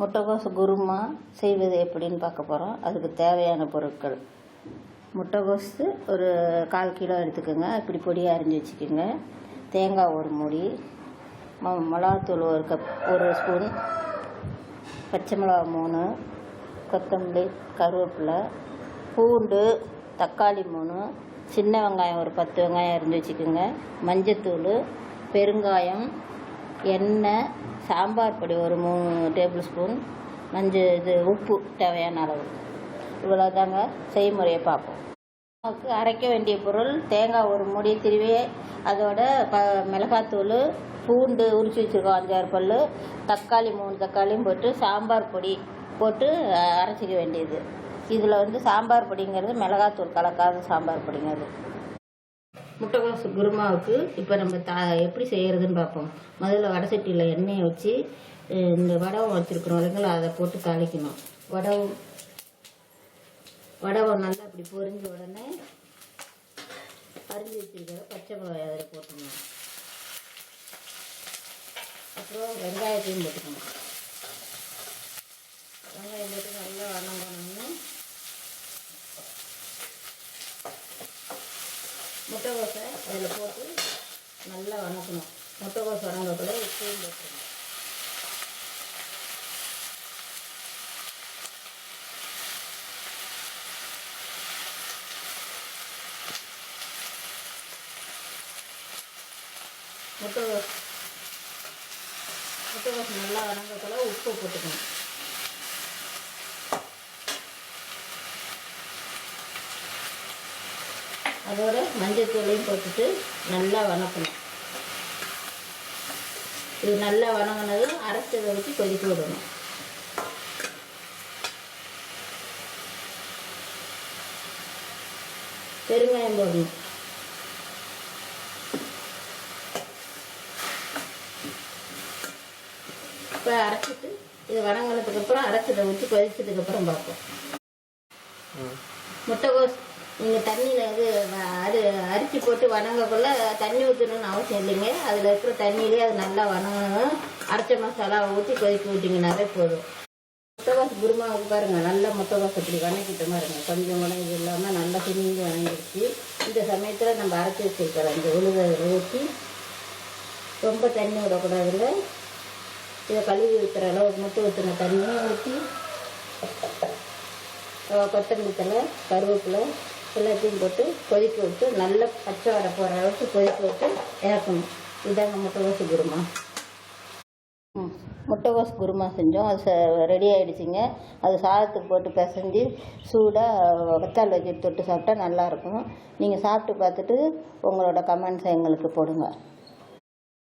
முட்டைகோஸ் குருமா செய்வது எப்படின்னு பார்க்க போகிறோம். அதுக்கு தேவையான பொருட்கள்: முட்டைகோஸு ஒரு 1/4 கிலோ எடுத்துக்கோங்க, இப்படி பொடியாக அரிஞ்சு வச்சுக்கோங்க. தேங்காய் ஒரு மூடி, மிளகாத்தூள் 1 கப் 1 ஸ்பூன், பச்சை மிளகா 3, கொத்தமல்லி, கருவேப்பிலை, பூண்டு, தக்காளி 3, சின்ன வெங்காயம் ஒரு 10 வெங்காயம் அரிஞ்சு வச்சுக்கோங்க, மஞ்சத்தூள், பெருங்காயம், எண்ணெய், சாம்பார் பொடி ஒரு 3 டேபிள் ஸ்பூன், உப்பு தேவையான அளவு. இவ்வளோதாங்க. செய்முறையை பார்ப்போம். நமக்கு அரைக்க வேண்டிய பொருள்: தேங்காய் ஒரு மூடி திருவி, அதோட மிளகாத்தூள், பூண்டு உரிச்சு வச்சுருக்கோம் 5-6 பல், தக்காளி 3 தக்காளியும் போட்டு சாம்பார் பொடி போட்டு அரைச்சிக்க வேண்டியது. இதில் சாம்பார் பொடிங்கிறது மிளகாத்தூள் கலக்காத சாம்பார் பொடிங்கிறது. முட்டைகோஸ் குருமாவுக்கு இப்போ நம்ம எப்படி செய்கிறதுன்னு பார்ப்போம். முதல்ல வடை சட்டியில் எண்ணெயை வச்சு இந்த வடகம் வச்சுருக்குறோம் இல்லைங்களா, அதை போட்டு தாளிக்கணும். வடகம் நல்லா அப்படி பொரிஞ்ச உடனே அரிஞ்சு வச்சுருக்கிற பச்சை மிளகாய் அதில் போட்டுக்கணும். அப்புறம் வெங்காயத்தையும் போட்டுக்கணும். வெங்காயம் போட்டு நல்லா வணங்கணும்னு முட்டைகோஸை அதில் போட்டு நல்லா வணக்கணும். முட்டைகோஸ் வணங்கக்குள்ள உப்பையும் போட்டுருணும். முட்டைகோஸ் நல்லா வணங்கக்குள்ள உப்பு போட்டுக்கணும். அதோட மஞ்சத்தூளையும் போட்டுட்டு நல்லா வணக்கணும். இது நல்லா வணங்கினதும் அரைச்சதை வச்சு கொதிக்க விடணும். பெருங்காயம் போடணும். இப்போ அரைச்சிட்டு இது வணங்கினதுக்கப்புறம் அரைச்சதை வச்சு கொதிச்சதுக்கப்புறம் பார்ப்போம். முட்டைகோஸ் நீங்கள் தண்ணியில் அரிசி போட்டு வணங்கக்குள்ள தண்ணி ஊற்றணும்னு அவசியம் இல்லைங்க. அதில் இருக்கிற தண்ணியிலே அது நல்லா வணங்கணும். அரைச்ச மசாலாவை ஊற்றி கொதிக்க விட்டிங்கனாவே போதும். முட்டைகோஸ் குருமாவுக்கு பாருங்கள், நல்லா முட்டைகோஸ் இப்படி வணக்கிட்ட பாருங்க, கொஞ்சம் கூட இது இல்லாமல் நல்லா சினிந்து வணங்கிடுச்சு. இந்த சமயத்தில் நம்ம அரைச்சி வச்சுருக்கிறோம் இந்த உளுதை ஊற்றி, ரொம்ப தண்ணி விடக்கூடாதுங்க. இதை கழுவி ஊற்றுற அளவுக்கு முட்டை ஊற்றின தண்ணியை ஊற்றி கொத்தமல்லி தழை, கருவேப்பிலை எல்லாத்தையும் போட்டு கொதிக்க விட்டு நல்லா பச்சை வடை போகிற அளவுக்கு கொதிக்க விட்டு இறக்கணும். இதாங்க முட்டைகோஸ் குருமா. முட்டைகோஸ் குருமா செஞ்சோம். அது ரெடி ஆகிடுச்சிங்க. அது சாதத்துக்கு போட்டு பிசைஞ்சு சூடாக வத்தால் வச்சு தொட்டு சாப்பிட்டா நல்லாயிருக்கும். நீங்கள் சாப்பிட்டு பார்த்துட்டு உங்களோட கமெண்ட்ஸை எங்களுக்கு போடுங்க.